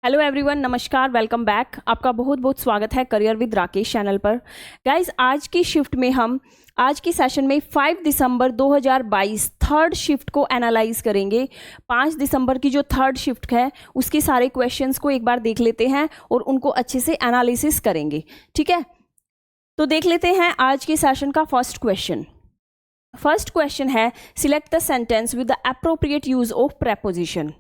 Hello everyone, नमस्कार, welcome back. आपका बहुत बहुत स्वागत है करियर विद राकेश चैनल पर। गाइज, आज की शिफ्ट में हम आज की सेशन में 5 दिसंबर 2022 थर्ड शिफ्ट को एनालाइज करेंगे। 5 दिसंबर की जो थर्ड शिफ्ट है उसके सारे क्वेश्चंस को एक बार देख लेते हैं और उनको अच्छे से एनालिसिस करेंगे। ठीक है, तो देख लेते हैं आज के सेशन का फर्स्ट क्वेश्चन। फर्स्ट क्वेश्चन है, select the sentence with the appropriate use of preposition.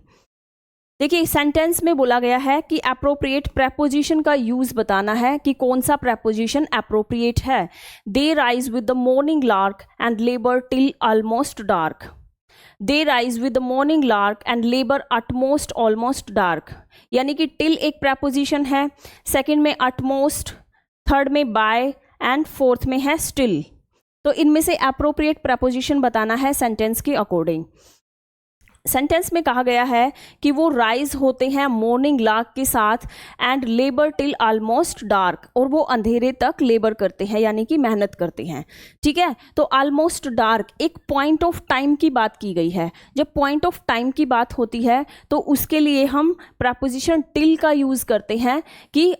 देखिए, सेंटेंस में बोला गया है कि एप्रोप्रिएट प्रेपोजिशन का यूज बताना है कि कौन सा प्रेपोजिशन एप्रोप्रिएट है। They rise with the morning lark and labour till almost dark. They rise with the morning lark and labour utmost almost dark, यानी कि टिल एक प्रेपोजिशन है, सेकंड में अटमोस्ट, थर्ड में बाय एंड फोर्थ में है still. तो इनमें से एप्रोप्रिएट प्रेपोजिशन बताना है सेंटेंस के अकॉर्डिंग। सेंटेंस में कहा गया है कि वो राइज होते हैं मॉर्निंग लार्क के साथ and labour till almost dark, और वो अंधेरे तक लेबर करते हैं यानी कि मेहनत करते हैं। ठीक है, तो ऑलमोस्ट डार्क एक पॉइंट ऑफ टाइम की बात की गई है। जब पॉइंट ऑफ टाइम की बात होती है तो उसके लिए हम प्रेपोजिशन टिल का यूज करते हैं कि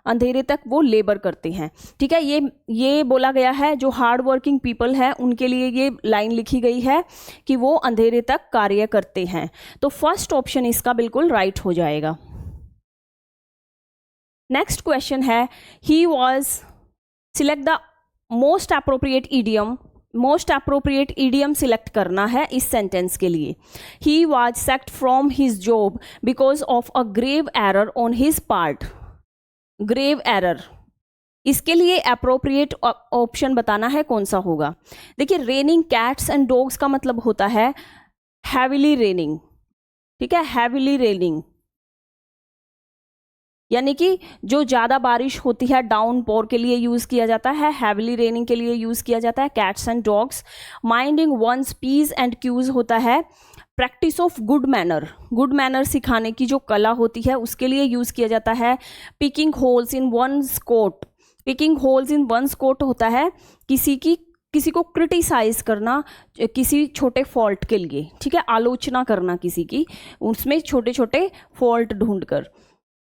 अंधेरे तक वो लेबर करते हैं। ठीक है, ये बोला गया है, जो हार्ड वर्किंग पीपल है उनके लिए ये लाइन लिखी गई है कि वो अंधेरे तक कार्य करते हैं। तो फर्स्ट ऑप्शन इसका बिल्कुल राइट हो जाएगा। नेक्स्ट क्वेश्चन है, he was, select the most appropriate idiom. Most appropriate idiom select करना है इस सेंटेंस के लिए। He was sacked from his job because of a grave error on his part. Grave error, इसके लिए अप्रोप्रिएट ऑप्शन बताना है कौन सा होगा। देखिए, रेनिंग कैट्स एंड डॉग्स का मतलब होता है हैविली रेनिंग। ठीक है, हैविली रेनिंग यानी कि जो ज़्यादा बारिश होती है, डाउनपोर के लिए यूज़ किया जाता है, हैविली रेनिंग के लिए यूज़ किया जाता है cats and dogs. Minding one's P's and Q's होता है practice of good manner. Good manner सिखाने की जो कला होती है उसके लिए यूज़ किया जाता है। Picking holes in one's coat. Picking holes in one's coat होता है किसी को क्रिटिसाइज करना किसी छोटे फॉल्ट के लिए। ठीक है, आलोचना करना किसी की, उसमें छोटे छोटे फॉल्ट ढूंढकर।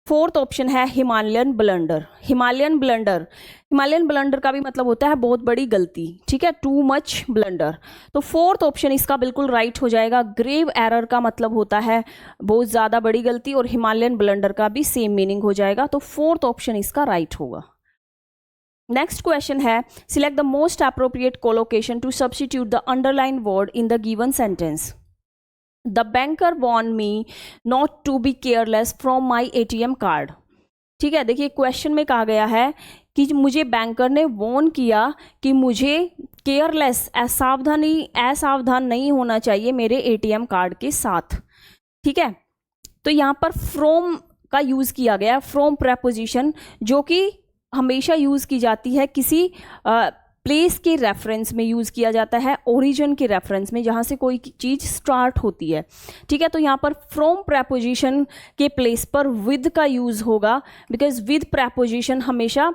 फोर्थ ऑप्शन है हिमालयन ब्लंडर। हिमालयन ब्लंडर का भी मतलब होता है बहुत बड़ी गलती। ठीक है, टू मच ब्लंडर। तो फोर्थ ऑप्शन इसका बिल्कुल राइट हो जाएगा। ग्रेव एरर का मतलब होता है बहुत ज़्यादा बड़ी गलती, और हिमालयन ब्लंडर का भी सेम मीनिंग हो जाएगा। तो फोर्थ ऑप्शन इसका राइट होगा। नेक्स्ट क्वेश्चन है, select the most appropriate collocation to substitute the underline word in the given sentence. The banker warn me not to be careless from my ATM card. ठीक है, देखिए question में कहा गया है कि मुझे बैंकर ने वॉर्न किया कि मुझे केयरलेस, असावधान नहीं होना चाहिए मेरे ATM कार्ड के साथ। ठीक है, तो यहाँ पर फ्रॉम का यूज़ किया गया, फ्रॉम प्रेपोजिशन, जो कि हमेशा यूज़ की जाती है किसी प्लेस के रेफरेंस में यूज़ किया जाता है, ओरिजिन के रेफरेंस में, जहाँ से कोई चीज़ स्टार्ट होती है। ठीक है, तो यहाँ पर फ्रॉम प्रेपोजिशन के प्लेस पर विद का यूज़ होगा, बिकॉज विद प्रेपोजिशन हमेशा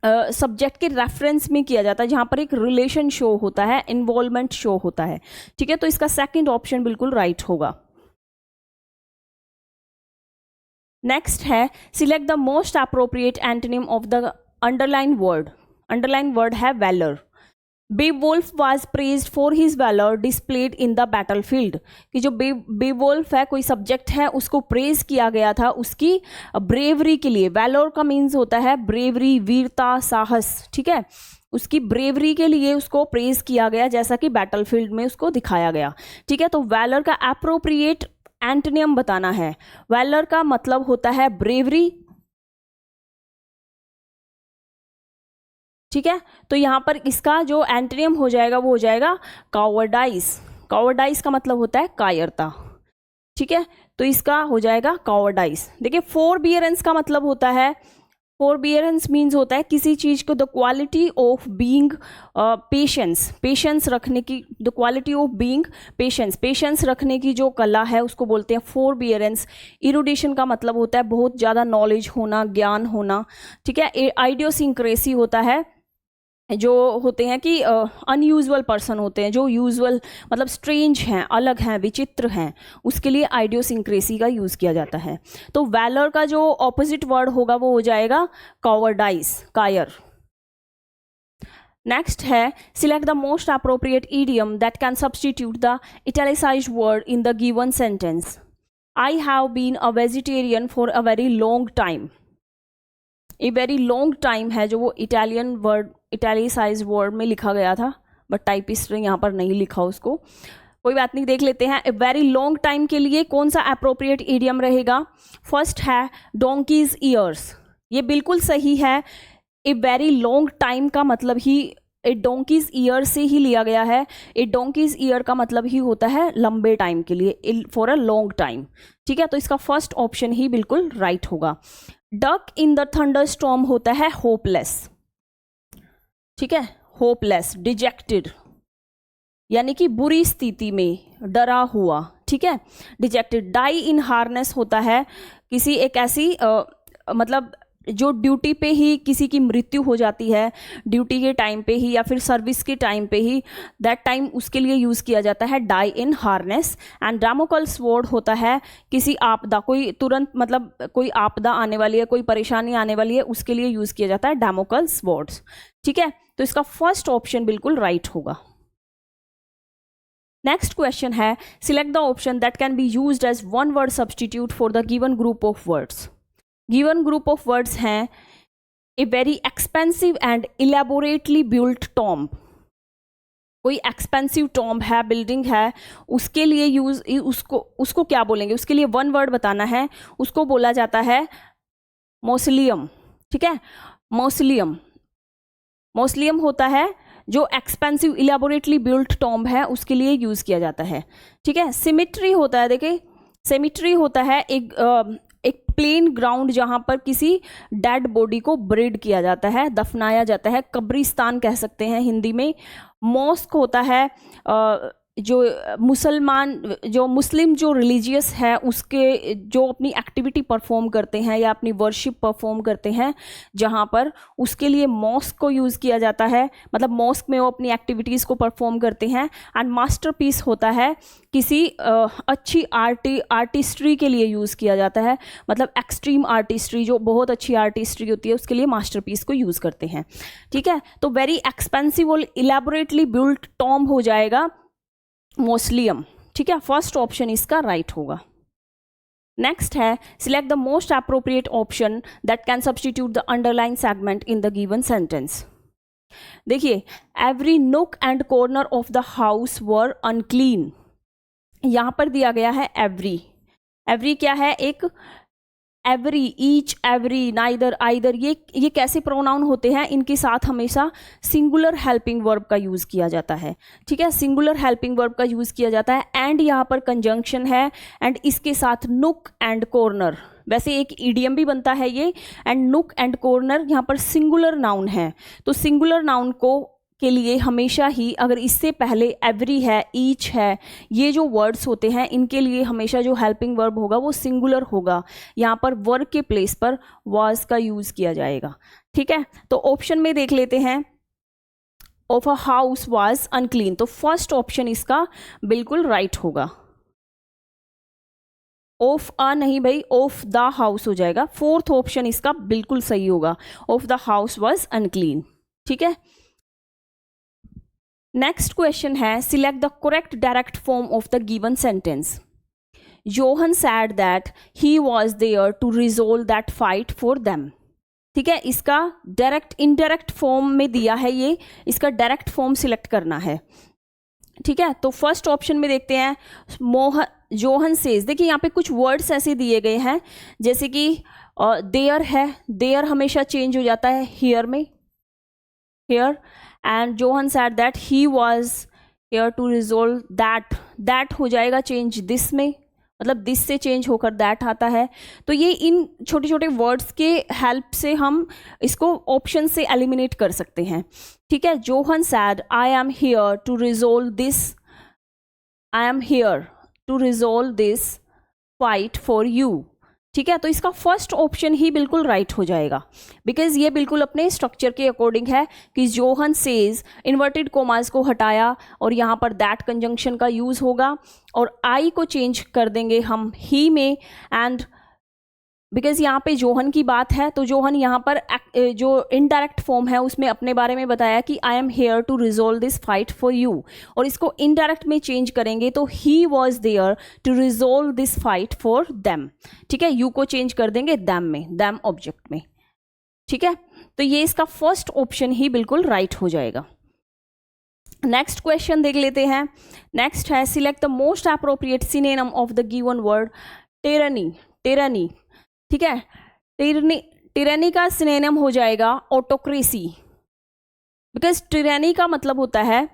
सब्जेक्ट के रेफरेंस में किया जाता है, जहाँ पर एक रिलेशन शो होता है, इन्वॉल्वमेंट शो होता है। ठीक है, तो इसका सेकेंड ऑप्शन बिल्कुल राइट होगा। नेक्स्ट है, select the most appropriate antonym of the underline word. Underline word है valour. Beowulf was praised for his valour displayed in the battlefield. कि जो बेवुल्फ है, कोई सब्जेक्ट है, उसको प्रेज किया गया था उसकी ब्रेवरी के लिए। वैलर का मीन्स होता है ब्रेवरी, वीरता, साहस। ठीक है, उसकी ब्रेवरी के लिए उसको प्रेज किया गया, जैसा कि बैटलफील्ड में उसको दिखाया गया। ठीक है, तो वैलर का एप्रोप्रिएट एंटोनिम बताना है। वैलर का मतलब होता है ब्रेवरी। ठीक है, तो यहाँ पर इसका जो एंटोनिम हो जाएगा वो हो जाएगा कावर्डाइस। कावर्डाइस का मतलब होता है कायरता। ठीक है, तो इसका हो जाएगा कावर्डाइस। देखिए, फोरबियरेंस का मतलब होता है, फोरबियरेंस मीन्स होता है किसी चीज को, the quality of being patience. Patience रखने की, the quality of being patience, patience रखने की जो कला है उसको बोलते हैं फोरबियरेंस। इरुडिशन का मतलब होता है बहुत ज़्यादा नॉलेज होना, ज्ञान होना। ठीक है, आइडियोसिंक्रेसी होता है जो होते हैं कि अनयूजुअल पर्सन होते हैं, जो यूजुअल मतलब स्ट्रेंज हैं, अलग हैं, विचित्र हैं, उसके लिए आइडियोसिंक्रेसी का यूज़ किया जाता है। तो वैलर का जो ऑपोजिट वर्ड होगा वो हो जाएगा कॉवर्डाइज, कायर। नेक्स्ट है select the most appropriate idiom that can substitute the italicised word in the given sentence. I have been a vegetarian for a very long time. A very long time है जो वो Italian word, italicise word में लिखा गया था, but typist ने यहाँ पर नहीं लिखा उसको, कोई बात नहीं, देख लेते हैं। ए वेरी लॉन्ग टाइम के लिए कौन सा अप्रोप्रिएट ईडियम रहेगा? फर्स्ट है डोंकीज ईयर्स, ये बिल्कुल सही है। ए वेरी लॉन्ग टाइम का मतलब ही ए डोंकीज ईयर से ही लिया गया है। ए डोंकीज ईयर का मतलब ही होता है लंबे टाइम के लिए, फॉर अ लॉन्ग टाइम। ठीक है, तो इसका फर्स्ट ऑप्शन ही बिल्कुल राइट होगा। Duck in the thunder storm होता है होपलेस। ठीक है, होपलेस, डिजेक्टेड, यानी कि बुरी स्थिति में, डरा हुआ। ठीक है, डिजेक्टेड। डाई इन हार्नेस होता है किसी एक ऐसी मतलब जो ड्यूटी पे ही किसी की मृत्यु हो जाती है, ड्यूटी के टाइम पे ही या फिर सर्विस के टाइम पे ही, दैट टाइम उसके लिए यूज़ किया जाता है die in harness. And Damocles sword होता है किसी आपदा, कोई तुरंत मतलब कोई आपदा आने वाली है, कोई परेशानी आने वाली है, उसके लिए यूज़ किया जाता है डैमोकल स्वॉर्ड्स। ठीक है, तो इसका फर्स्ट ऑप्शन बिल्कुल राइट होगा। नेक्स्ट क्वेश्चन है select the option that can be used as one word substitute for the given group of words. Given group of words हैं a very expensive and elaborately built tomb. कोई expensive tomb है, building है, उसके लिए use, उसको क्या बोलेंगे? उसके लिए वन वर्ड बताना है, उसको बोला जाता है मौसोलियम। ठीक है, मौसोलियम। मौसोलियम होता है जो एक्सपेंसिव इलेबोरेटली बिल्ट टॉम्ब है, उसके लिए यूज किया जाता है। ठीक है, सिमिट्री होता है, देखिए सिमिट्री होता है एक प्लेन ग्राउंड जहां पर किसी डेड बॉडी को ब्रीड किया जाता है, दफनाया जाता है, कब्रिस्तान कह सकते हैं हिंदी में। मॉस्क होता है जो मुस्लिम जो रिलीजियस है उसके जो अपनी एक्टिविटी परफॉर्म करते हैं या अपनी वर्शिप परफॉर्म करते हैं, जहाँ पर उसके लिए मॉस्क को यूज़ किया जाता है, मतलब मॉस्क में वो अपनी एक्टिविटीज़ को परफॉर्म करते हैं। एंड मास्टरपीस होता है किसी अच्छी आर्टिस्ट्री के लिए यूज़ किया जाता है, मतलब एक्सट्रीम आर्टिस्ट्री, जो बहुत अच्छी आर्टिस्ट्री होती है उसके लिए मास्टरपीस को यूज़ करते हैं। ठीक है, तो वेरी एक्सपेंसिव और इलेबोरेटली बिल्ट टॉम्ब हो जाएगा मौसोलियम। ठीक है, फर्स्ट ऑप्शन इसका राइट होगा। नेक्स्ट है select the most appropriate option that can substitute the underline segment in the given sentence. देखिए, एवरी नोक and corner of the house were unclean, यहां पर दिया गया है एवरी। एवरी क्या है? एक every, each, every, neither, either, ये कैसे प्रोनाउन होते हैं? इनके साथ हमेशा सिंगुलर हेल्पिंग वर्ब का यूज़ किया जाता है। ठीक है, सिंगुलर हेल्पिंग वर्ब का यूज़ किया जाता है। एंड यहाँ पर कंजंक्शन है, एंड इसके साथ नुक एंड कॉर्नर, वैसे एक ईडियम भी बनता है ये। एंड नुक एंड कॉर्नर यहाँ पर सिंगुलर नाउन है, तो सिंगुलर नाउन को के लिए हमेशा ही अगर इससे पहले एवरी है, ईच है, ये जो वर्ड्स होते हैं इनके लिए हमेशा जो हेल्पिंग वर्ब होगा वो सिंगुलर होगा। यहाँ पर वर्ब के प्लेस पर वाज का यूज़ किया जाएगा। ठीक है, तो ऑप्शन में देख लेते हैं, of a house was unclean, तो फर्स्ट ऑप्शन इसका बिल्कुल राइट होगा। ऑफ अ नहीं भाई, ऑफ द हाउस हो जाएगा। फोर्थ ऑप्शन इसका बिल्कुल सही होगा, of the house was unclean. ठीक है, नेक्स्ट क्वेश्चन है select the correct direct form of the given sentence. John said that he was there to resolve that fight for them. ठीक है, इसका डायरेक्ट इनडायरेक्ट फॉर्म में दिया है ये, इसका डायरेक्ट फॉर्म सिलेक्ट करना है। ठीक है, तो फर्स्ट ऑप्शन में देखते हैं जोहन सेज। देखिए यहाँ पे कुछ वर्ड्स ऐसे दिए गए हैं जैसे कि देयर है, देयर हमेशा चेंज हो जाता है हियर में, here. And John said that he was here to resolve that, that हो जाएगा चेंज दिस में, मतलब दिस से चेंज होकर दैट आता है। तो ये इन छोटे छोटे वर्ड्स के हेल्प से हम इसको ऑप्शन से एलिमिनेट कर सकते हैं। ठीक है, John said I am here to resolve this, I am here to resolve this fight for you. ठीक है, तो इसका फर्स्ट ऑप्शन ही बिल्कुल राइट हो जाएगा, बिकॉज ये बिल्कुल अपने स्ट्रक्चर के अकॉर्डिंग है कि जोहन सेज, इन्वर्टेड कोमास को हटाया और यहाँ पर दैट कंजंक्शन का यूज होगा और आई को चेंज कर देंगे हम ही में, एंड बिकॉज यहाँ पे जोहन की बात है तो जोहन यहाँ पर जो इनडायरेक्ट फॉर्म है उसमें अपने बारे में बताया कि I am here to resolve this fight for you, और इसको इनडायरेक्ट में चेंज करेंगे तो he was there to resolve this fight for them. ठीक है, यू को चेंज कर देंगे दैम में, दैम ऑब्जेक्ट में। ठीक है, तो ये इसका फर्स्ट ऑप्शन ही बिल्कुल राइट हो जाएगा। नेक्स्ट क्वेश्चन देख लेते हैं। नेक्स्ट है select the most appropriate synonym of the given word tyranny. Tyranny, ठीक है, टिरनी का सिनोनिम हो जाएगा ऑटोक्रेसी, बिकॉज टिरनी का मतलब होता है,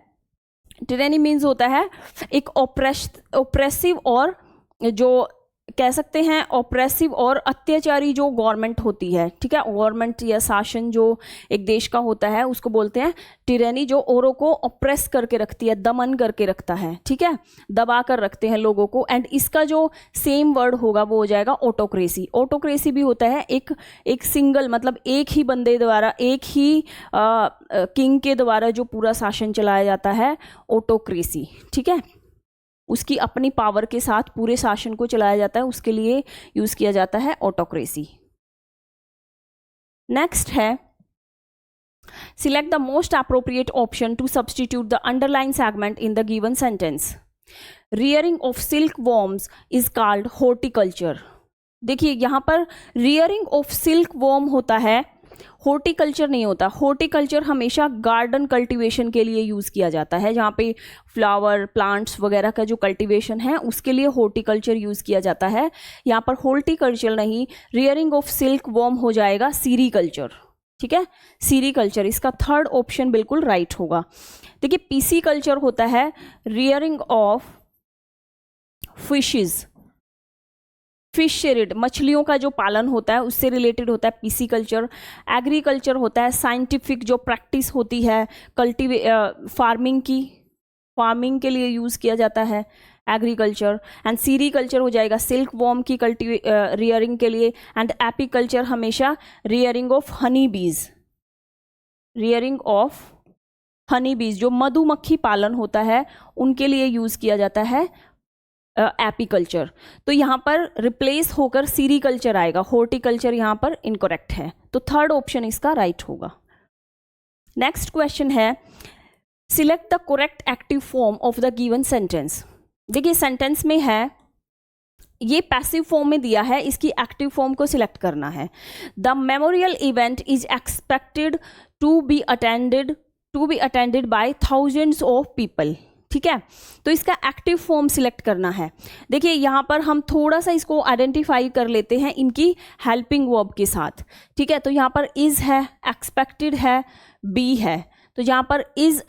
टिरनी मीन्स होता है एक ऑप्रेसिव और जो कह सकते हैं ऑप्रेसिव और अत्याचारी जो गवर्नमेंट होती है। ठीक है, गवर्नमेंट या शासन जो एक देश का होता है उसको बोलते हैं टिरनी, जो औरों को ऑप्रेस करके रखती है, दमन करके रखता है। ठीक है, दबा कर रखते हैं लोगों को, एंड इसका जो सेम वर्ड होगा वो हो जाएगा ऑटोक्रेसी। ऑटोक्रेसी भी होता है एक सिंगल, मतलब एक ही बंदे द्वारा, एक ही किंग के द्वारा जो पूरा शासन चलाया जाता है, ऑटोक्रेसी। ठीक है, उसकी अपनी पावर के साथ पूरे शासन को चलाया जाता है, उसके लिए यूज किया जाता है ऑटोक्रेसी। नेक्स्ट है select the most appropriate option to substitute the underline segment in the given sentence. Rearing of silk worms is called horticulture. देखिए यहाँ पर रियरिंग ऑफ सिल्क वॉर्म होता है, हॉर्टिकल्चर नहीं होता। हॉर्टिकल्चर हमेशा गार्डन कल्टीवेशन के लिए यूज़ किया जाता है, जहाँ पे फ्लावर प्लांट्स वगैरह का जो कल्टीवेशन है उसके लिए हॉर्टिकल्चर यूज़ किया जाता है। यहाँ पर हॉर्टिकल्चर नहीं, रियरिंग ऑफ सिल्क वॉर्म हो जाएगा सीरीकल्चर। ठीक है, सीरीकल्चर इसका थर्ड ऑप्शन बिल्कुल राइट होगा। देखिए पीसी कल्चर होता है रियरिंग ऑफ फिशेज, फिश से रिलेटेड, मछलियों का जो पालन होता है उससे रिलेटेड होता है पीसी कल्चर। एग्रीकल्चर होता है साइंटिफिक जो प्रैक्टिस होती है फार्मिंग की, फार्मिंग के लिए यूज़ किया जाता है एग्रीकल्चर। एंड सीरीकल्चर हो जाएगा सिल्क वॉर्म की रियरिंग के लिए। एंड एपीकल्चर हमेशा रियरिंग ऑफ हनी बीज, रियरिंग ऑफ हनी बीज जो मधुमक्खी पालन होता है उनके लिए यूज़ किया जाता है एपीकल्चर। तो यहाँ पर रिप्लेस होकर सीरीकल्चर आएगा, हॉर्टिकल्चर यहाँ पर इनकरेक्ट है, तो थर्ड ऑप्शन इसका राइट होगा। नेक्स्ट क्वेश्चन है select the correct active form of the given sentence. देखिए सेंटेंस में है, ये पैसिव फॉर्म में दिया है, इसकी एक्टिव फॉर्म को सिलेक्ट करना है। The memorial event is expected to be attended by thousands of people. ठीक है, तो इसका एक्टिव फॉर्म सिलेक्ट करना है। देखिए यहाँ पर हम थोड़ा सा इसको आइडेंटिफाई कर लेते हैं इनकी हेल्पिंग वर्ब के साथ। ठीक है, तो यहाँ पर इज है, एक्सपेक्टेड है, बी है, तो यहाँ पर is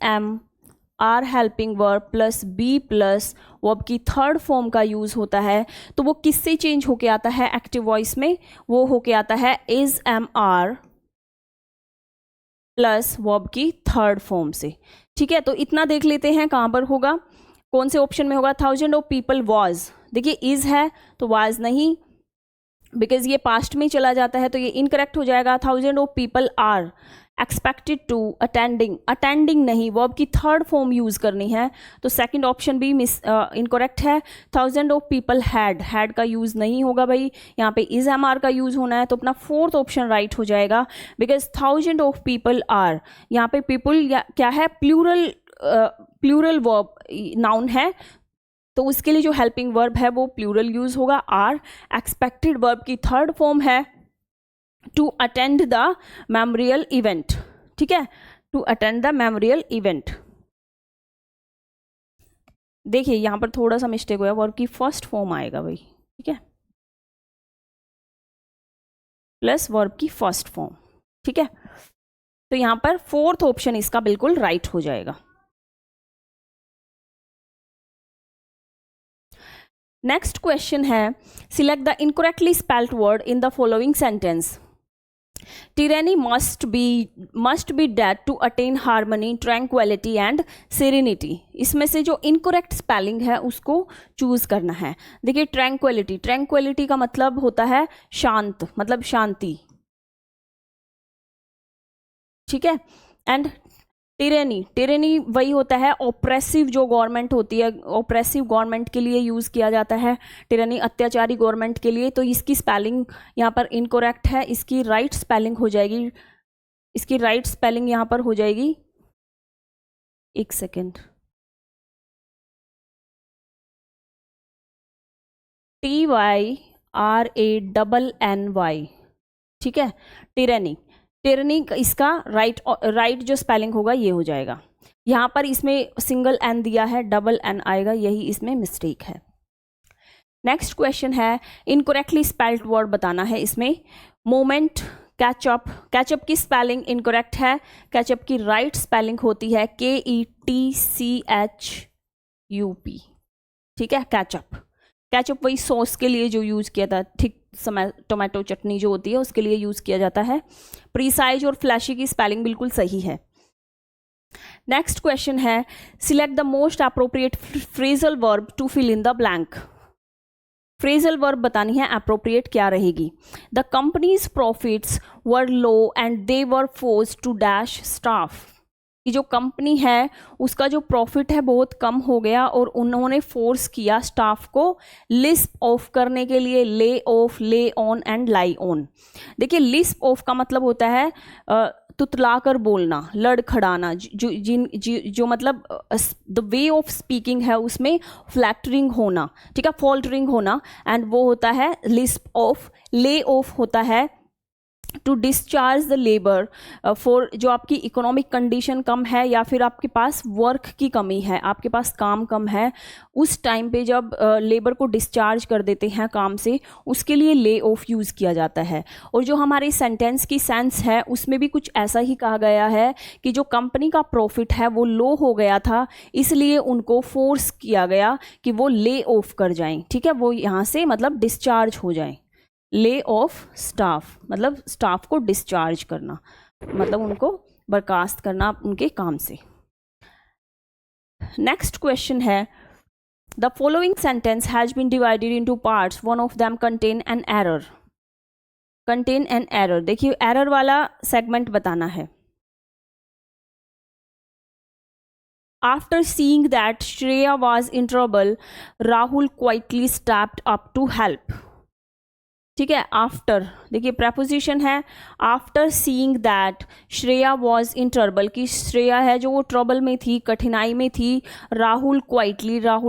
am are helping verb plus be plus verb की थर्ड फॉर्म का यूज होता है। तो वो किससे चेंज होके आता है एक्टिव वॉइस में, वो होके आता है is am are plus verb की थर्ड फॉर्म से। ठीक है, तो इतना देख लेते हैं कहाँ पर होगा, कौन से ऑप्शन में होगा। थाउजेंड ऑफ पीपल वॉज, देखिए इज है तो वाज नहीं, बिकॉज ये पास्ट में चला जाता है तो ये इनकरेक्ट हो जाएगा। Thousand of people are expected to, attending नहीं, वर्ब की थर्ड फॉर्म यूज करनी है, तो सेकंड ऑप्शन भी इनकरेक्ट है। थाउजेंड ऑफ पीपल हैड का यूज नहीं होगा भाई, यहाँ पे इज एम आर का यूज होना है, तो अपना फोर्थ ऑप्शन राइट हो जाएगा, because thousand of people are, यहाँ पे पीपल क्या है, प्लूरल वर्ब नाउन है, तो उसके लिए जो हेल्पिंग वर्ब है वो प्लूरल यूज होगा आर। एक्सपेक्टेड वर्ब की थर्ड फॉर्म है to attend the memorial event. ठीक है, to attend the memorial event. देखिए यहां पर थोड़ा सा मिस्टेक हुआ, वर्ब की फर्स्ट फॉर्म आएगा भाई। ठीक है, प्लस वर्ब की फर्स्ट फॉर्म। ठीक है, तो यहां पर फोर्थ ऑप्शन इसका बिल्कुल राइट हो जाएगा। नेक्स्ट क्वेश्चन है select the incorrectly spelled word in the following sentence. Tyranny must be dead to attain harmony, tranquillity and serenity. इसमें से जो इनकरेक्ट स्पेलिंग है उसको चूज करना है। देखिए ट्रैंक्विलिटी का मतलब होता है शांत, मतलब शांति, ठीक है। एंड टिरेनी वही होता है ऑप्रेसिव जो गवर्नमेंट होती है, ऑप्रेसिव गवर्नमेंट के लिए यूज किया जाता है टिरेनी, अत्याचारी गवर्नमेंट के लिए। तो इसकी स्पेलिंग यहाँ पर इनकरेक्ट है, इसकी राइट स्पेलिंग हो जाएगी, इसकी राइट स्पेलिंग यहाँ पर हो जाएगी, एक सेकेंड, TYRANNY, ठीक है। टिरेनी इसका राइट जो स्पेलिंग होगा ये हो जाएगा। यहाँ पर इसमें सिंगल एन दिया है, डबल एन आएगा, यही इसमें मिस्टेक है। नेक्स्ट क्वेश्चन है इनकरेक्टली स्पेल्ड वर्ड बताना है इसमें। मोमेंट, कैचअप की स्पेलिंग इनकरेक्ट है। कैचअप की राइट स्पेलिंग होती है KETCHUP, ठीक है। कैचअप वही सॉस के लिए जो यूज किया था, ठीक समय टोमेटो चटनी जो होती है उसके लिए यूज किया जाता है। प्रीसाइज और फ्लैशी की स्पेलिंग बिल्कुल सही है। नेक्स्ट क्वेश्चन है select the most appropriate phrasal verb to fill in the blank. Phrasal verb बतानी है, अप्रोप्रिएट क्या रहेगी। The company's profits were low and they were forced to dash staff. कि जो कंपनी है उसका जो प्रॉफिट है बहुत कम हो गया और उन्होंने फोर्स किया स्टाफ को लिस्प ऑफ करने के लिए, ले ऑफ, ले ऑन एंड लाई ऑन। देखिए लिस्प ऑफ का मतलब होता है तुतला कर बोलना, लड़खड़ाना, जो मतलब द वे ऑफ स्पीकिंग है उसमें फ्लैक्टरिंग होना, ठीक है, फॉल्टरिंग होना, एंड वो होता है लिस्प ऑफ। ले ऑफ होता है to discharge the labour for, जो आपकी इकोनॉमिक कंडीशन कम है या फिर आपके पास वर्क की कमी है, आपके पास काम कम है, उस टाइम पे जब लेबर को डिस्चार्ज कर देते हैं काम से, उसके लिए ले ऑफ यूज़ किया जाता है। और जो हमारे सेंटेंस की सेंस है उसमें भी कुछ ऐसा ही कहा गया है कि जो कंपनी का प्रॉफिट है वो लो हो गया था, इसलिए उनको फोर्स किया गया कि वो ले ऑफ कर जाएं, ठीक है, वो यहाँ से मतलब डिस्चार्ज हो जाएं। ले ऑफ स्टाफ मतलब स्टाफ को डिस्चार्ज करना, मतलब उनको बर्खास्त करना उनके काम से। नेक्स्ट क्वेश्चन है the following sentence has been divided into parts, one of them contain an error. देखिए एरर वाला सेगमेंट बताना है। After seeing that Shreya was in trouble, Rahul quietly stepped up to help, ठीक है। आफ्टर, देखिए प्रेपोजिशन है, after seeing that Shreya was in trouble, कि श्रेया है जो वो ट्रबल में थी, कठिनाई में थी। राहुल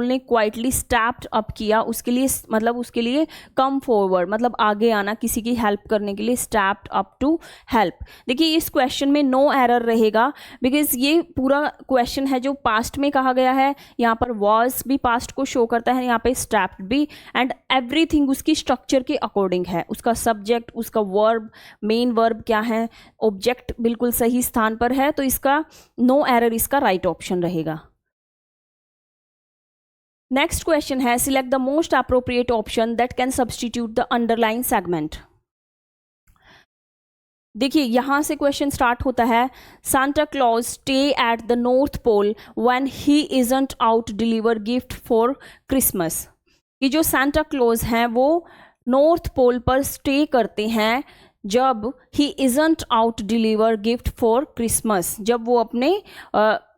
ने क्वाइटली स्टेप्ड अप किया, उसके लिए मतलब उसके लिए कम फॉरवर्ड, मतलब आगे आना, किसी की हेल्प करने के लिए, स्टेप्ड अप टू हेल्प। देखिए इस क्वेश्चन में नो एरर रहेगा बिकॉज ये पूरा क्वेश्चन है जो पास्ट में कहा गया है, यहाँ पर वॉज भी पास्ट को शो करता है, यहाँ पे स्टेप्ड भी, एंड एवरीथिंग उसकी स्ट्रक्चर के अकॉर्डिंग है। उसका सब्जेक्ट, उसका वर्ब, मेन वर्ब क्या है, ऑब्जेक्ट बिल्कुल सही स्थान पर है, तो इसका नो एरर इसका राइट ऑप्शन रहेगा। नेक्स्ट क्वेश्चन है select the most appropriate option that can substitute the underline segment. देखिए यहां से क्वेश्चन स्टार्ट होता है, Santa Claus stay at the North Pole when he isn't out deliver gift for Christmas. कि जो Santa Claus हैं वो नॉर्थ पोल पर स्टे करते हैं जब he isn't out deliver gift for Christmas, जब वो अपने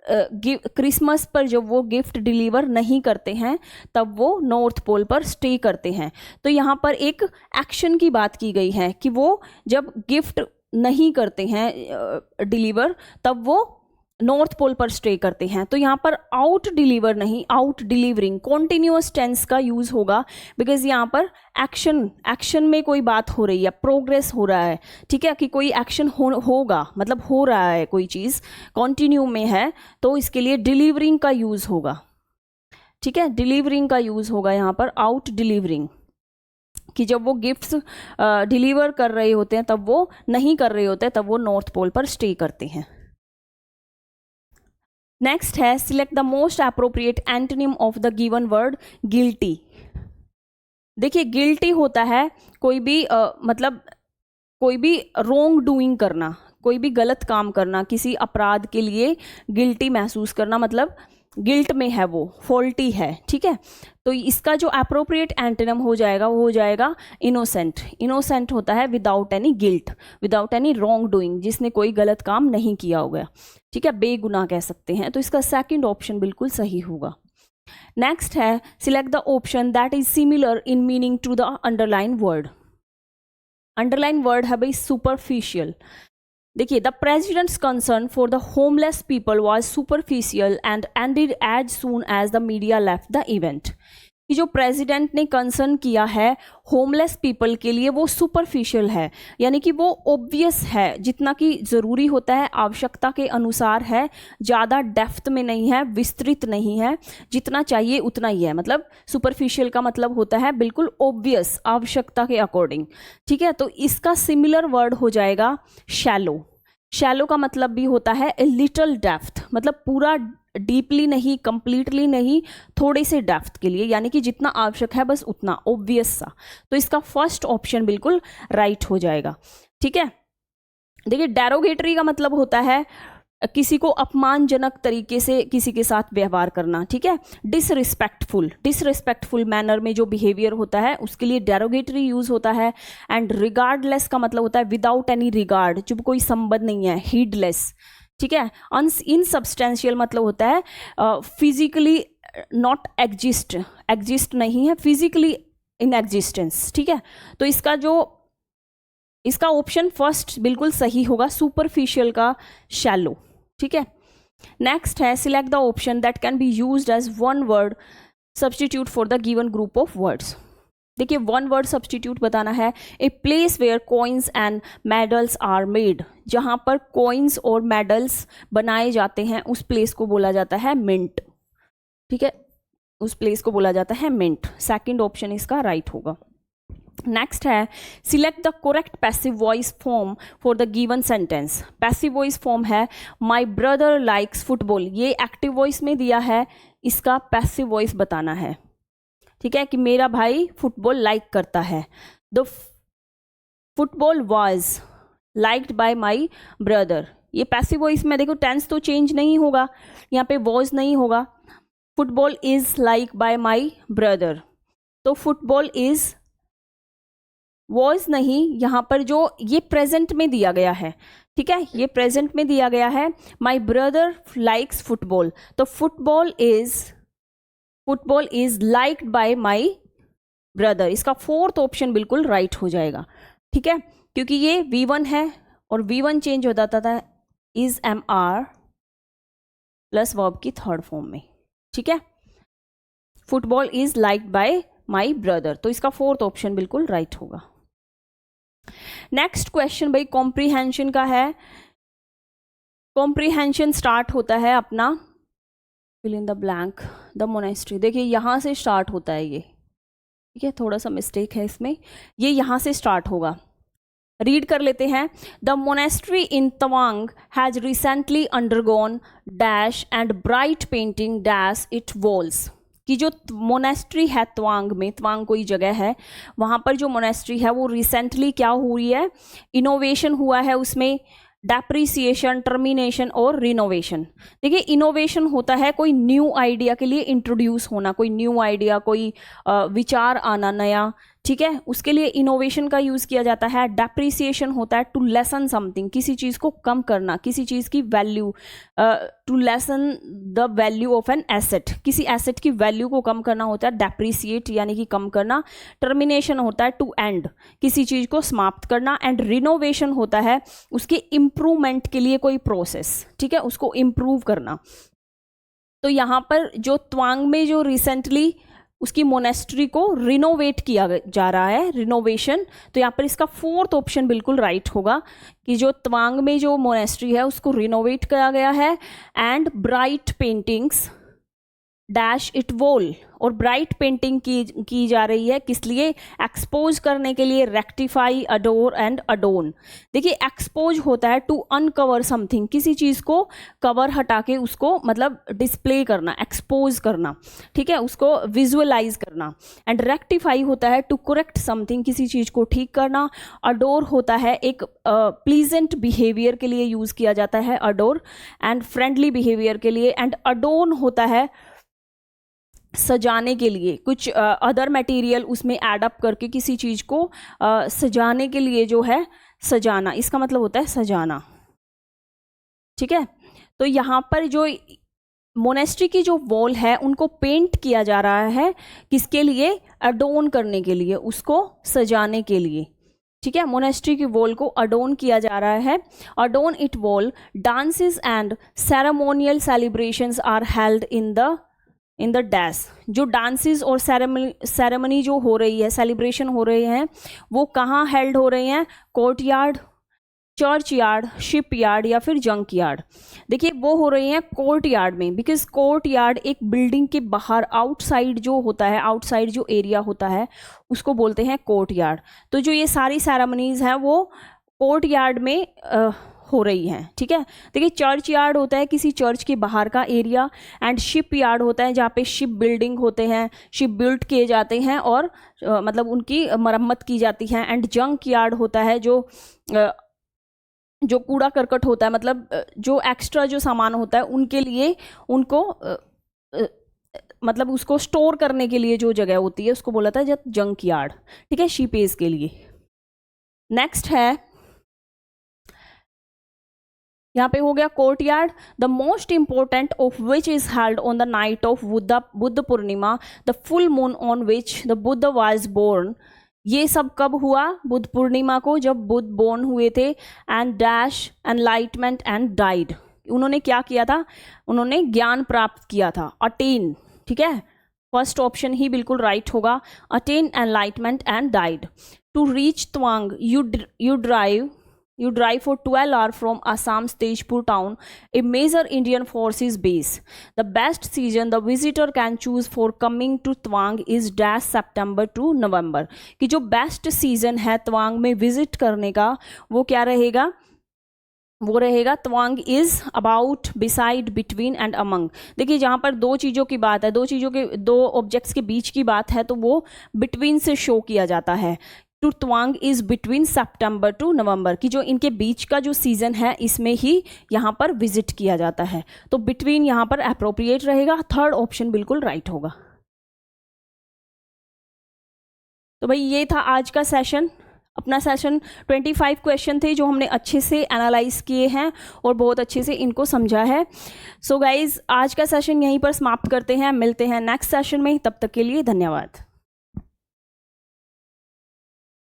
क्रिसमस पर जब वो गिफ्ट डिलीवर नहीं करते हैं तब वो नॉर्थ पोल पर स्टे करते हैं। तो यहाँ पर एक एक्शन की बात की गई है कि वो जब गिफ्ट नहीं करते हैं डिलीवर तब वो नॉर्थ पोल पर स्टे करते हैं। तो यहाँ पर आउट डिलीवर नहीं, आउट डिलीवरिंग, कॉन्टिन्यूअस टेंस का यूज होगा बिकॉज यहाँ पर एक्शन में कोई बात हो रही है, प्रोग्रेस हो रहा है, ठीक है, कि कोई एक्शन होगा, मतलब हो रहा है, कोई चीज़ कॉन्टिन्यू में है, तो इसके लिए डिलीवरिंग का यूज होगा, ठीक है, डिलीवरिंग का यूज होगा यहाँ पर, आउट डिलीवरिंग, कि जब वो गिफ्ट्स डिलीवर कर रहे होते हैं तब वो नहीं कर रहे होते, तब वो नॉर्थ पोल पर स्टे करते हैं। नेक्स्ट है select the most appropriate antonym of the given word guilty. देखिए गिल्टी होता है कोई भी मतलब कोई भी रोंग डूइंग करना, कोई भी गलत काम करना, किसी अपराध के लिए गिल्टी महसूस करना, मतलब गिल्ट में है वो, फॉल्टी है, ठीक है। तो इसका जो अप्रोप्रिएट एंटोनिम हो जाएगा वो हो जाएगा इनोसेंट। इनोसेंट होता है without any guilt, without any wrong doing, जिसने कोई गलत काम नहीं किया होगा, ठीक है, बेगुनाह कह सकते हैं। तो इसका सेकंड ऑप्शन बिल्कुल सही होगा। नेक्स्ट है select the option that is similar in meaning to the underline word. Underline word है भाई सुपरफिशियल। देखिए, the president's concern for the homeless people was superficial and ended as soon as the media left the event. कि जो president ने concern किया है homeless people के लिए वो सुपरफिशियल है, यानी कि वो ऑब्वियस है, जितना कि ज़रूरी होता है आवश्यकता के अनुसार है, ज़्यादा डेप्थ में नहीं है, विस्तृत नहीं है, जितना चाहिए उतना ही है। मतलब सुपरफिशियल का मतलब होता है बिल्कुल ऑब्वियस, आवश्यकता के अकॉर्डिंग, ठीक है। तो इसका सिमिलर वर्ड हो जाएगा शैलो। शैलो का मतलब भी होता है ए लिटिल डेप्थ, मतलब पूरा डीपली नहीं, कंप्लीटली नहीं, थोड़े से डेप्थ के लिए, यानी कि जितना आवश्यक है बस उतना, ऑब्वियस सा। तो इसका फर्स्ट ऑप्शन बिल्कुल राइट हो जाएगा, ठीक है। देखिए, डेरोगेटरी का मतलब होता है किसी को अपमानजनक तरीके से किसी के साथ व्यवहार करना, ठीक है। डिसरिस्पेक्टफुल, डिसरिस्पेक्टफुल मैनर में जो बिहेवियर होता है उसके लिए डेरोगेटरी यूज होता है। एंड रिगार्डलेस का मतलब होता है विदाउट एनी रिगार्ड, जब कोई संबंध नहीं है, हीडलेस, ठीक है। इनसब्सटेंशियल मतलब होता है फिजिकली नॉट एग्जिस्ट, एग्जिस्ट नहीं है, फिजिकली इन एग्जिस्टेंस, ठीक है। तो इसका ऑप्शन फर्स्ट बिल्कुल सही होगा, सुपरफिशियल का शैलो, ठीक है। नेक्स्ट है select the option that can be used as one word substitute for the given group of words. देखिए, वन वर्ड सब्सटीट्यूट बताना है। A place where coins and medals are made, जहां पर coins और medals बनाए जाते हैं उस प्लेस को बोला जाता है मिंट, ठीक है, उस प्लेस को बोला जाता है मिंट। सेकंड ऑप्शन इसका राइट होगा। नेक्स्ट है select the correct passive voice form for the given sentence. Passive voice form है माई ब्रदर लाइक्स फुटबॉल, ये एक्टिव वॉइस में दिया है, इसका पैसिव वॉइस बताना है, ठीक है, कि मेरा भाई फुटबॉल लाइक करता है। The football was liked by my brother, ये पैसिव वॉइस में देखो टेंस तो चेंज नहीं होगा, यहाँ पे वॉज नहीं होगा। Football is like bye my brother, तो फुटबॉल इज वॉज नहीं, यहाँ पर जो ये प्रेजेंट में दिया गया है, ठीक है, ये प्रेजेंट में दिया गया है। माई ब्रदर लाइक्स फुटबॉल, तो football is liked by my brother. इसका फोर्थ ऑप्शन बिल्कुल राइट हो जाएगा, ठीक है, क्योंकि ये V1 है और V1 चेंज हो जाता था इज MR प्लस वर्ब की थर्ड फॉर्म में, ठीक है। Football is liked by my brother, तो इसका फोर्थ ऑप्शन बिल्कुल राइट होगा। नेक्स्ट क्वेश्चन भाई कॉम्प्रीहेंशन का है। कॉम्प्रीहेंशन स्टार्ट होता है अपना fill in the blank the monastery. देखिए, यहां से स्टार्ट होता है ये, ठीक है, थोड़ा सा मिस्टेक है इसमें, ये यहां से स्टार्ट होगा। रीड कर लेते हैं। The monastery in Tawang has recently undergone dash and bright painting dash it walls. कि जो मोनेस्ट्री है तवांग में, तवांग कोई जगह है, वहाँ पर जो मोनेस्ट्री है वो रिसेंटली क्या हुई है, इनोवेशन हुआ है उसमें, डेप्रिसिएशन, टर्मिनेशन और रिनोवेशन। देखिए, इनोवेशन होता है कोई न्यू आइडिया के लिए इंट्रोड्यूस होना, कोई न्यू आइडिया, कोई विचार आना नया, ठीक है, उसके लिए इनोवेशन का यूज़ किया जाता है। डेप्रिसिएशन होता है टू लेसन समथिंग, किसी चीज़ को कम करना, किसी चीज़ की value, to lessen the value of an asset, किसी एसेट की वैल्यू को कम करना होता है डेप्रिसिएट, यानी कि कम करना। टर्मिनेशन होता है टू एंड, किसी चीज़ को समाप्त करना। एंड रिनोवेशन होता है उसके इम्प्रूवमेंट के लिए कोई प्रोसेस, ठीक है, उसको इम्प्रूव करना। तो यहाँ पर जो तवांग में जो रिसेंटली उसकी मोनेस्ट्री को रिनोवेट किया जा रहा है, रिनोवेशन, तो यहाँ पर इसका फोर्थ ऑप्शन बिल्कुल राइट होगा कि जो तवांग में जो मोनेस्ट्री है उसको रिनोवेट किया गया है। And bright paintings dash it wall, और ब्राइट पेंटिंग की जा रही है किस लिए, एक्सपोज करने के लिए, रेक्टिफाई, अडोर एंड अडोन। देखिए एक्सपोज होता है टू अनकवर समथिंग, किसी चीज़ को कवर हटा के उसको मतलब डिस्प्ले करना, एक्सपोज करना, ठीक है, उसको विजुअलाइज करना। एंड रेक्टिफाई होता है टू करेक्ट समथिंग, किसी चीज़ को ठीक करना। अडोर होता है एक प्लीजेंट बिहेवियर के लिए यूज़ किया जाता है अडोर, एंड फ्रेंडली बिहेवियर के लिए। एंड अडोन होता है सजाने के लिए, कुछ अदर मटेरियल उसमें ऐड अप करके किसी चीज़ को सजाने के लिए जो है सजाना, इसका मतलब होता है सजाना, ठीक है। तो यहाँ पर जो मोनेस्ट्री की जो वॉल है उनको पेंट किया जा रहा है किसके लिए, अडोन करने के लिए, उसको सजाने के लिए, ठीक है। मोनेस्ट्री की वॉल को अडोन किया जा रहा है। Adorn it wall, dances and ceremonial celebrations are held in the dash. जो डांसेस और सेरेमनी जो हो रही है, सेलिब्रेशन हो रहे हैं, वो कहाँ हेल्ड हो रहे हैं, court yard, church yard, ship yard या फिर जंक यार्ड। देखिए वो हो रही हैं कोर्ट यार्ड में, बिकॉज कोर्ट यार्ड एक बिल्डिंग के बाहर आउटसाइड जो होता है, आउटसाइड जो एरिया होता है उसको बोलते हैं कोर्ट यार्ड। तो जो ये सारी सेरेमनीज हैं वो कोर्ट यार्ड में हो रही हैं, ठीक है। देखिए चर्च यार्ड होता है किसी चर्च के बाहर का एरिया, एंड शिप यार्ड होता है जहाँ पे शिप बिल्डिंग होते हैं, शिप बिल्ड किए जाते हैं और मतलब उनकी मरम्मत की जाती है। एंड जंक यार्ड होता है जो कूड़ा करकट होता है, मतलब जो एक्स्ट्रा जो सामान होता है उनके लिए, उनको मतलब उसको स्टोर करने के लिए जो जगह होती है उसको बोला था जंक यार्ड, ठीक है, शीपेज के लिए। नेक्स्ट है, यहाँ पे हो गया courtyard. The most important of which is held on the night of Buddha Purnima, the full moon on which the Buddha was born. ये सब कब हुआ, बुद्ध पूर्णिमा को, जब बुद्ध बोर्न हुए थे। And dash enlightenment and died, उन्होंने क्या किया था, उन्होंने ज्ञान प्राप्त किया था, अटेन, ठीक है, फर्स्ट ऑप्शन ही बिल्कुल राइट होगा, attain enlightenment and died. To reach Tawang you drive for 12 hours from Assam's Tejpur town, a major Indian forces base. The best season the visitor can choose for coming to Tawang is dash September to November. कि जो best season है तवांग में visit करने का वो क्या रहेगा, वो रहेगा Tawang is about, beside, between and among. देखिए जहाँ पर दो चीज़ों की बात है, दो ऑब्जेक्ट्स के बीच की बात है, तो वो बिटवीन से शो किया जाता है। To Tawang is between September to November, की जो इनके बीच का जो सीजन है इसमें ही यहाँ पर विजिट किया जाता है, तो बिटवीन यहाँ पर अप्रोप्रिएट रहेगा, थर्ड ऑप्शन बिल्कुल राइट होगा। तो भाई ये था आज का सेशन, अपना सेशन 25 क्वेश्चन थे जो हमने अच्छे से एनालाइज किए हैं और बहुत अच्छे से इनको समझा है। सो गाइज आज का सेशन यहीं पर समाप्त करते हैं, मिलते हैं नेक्स्ट सेशन में, तब तक के लिए धन्यवाद।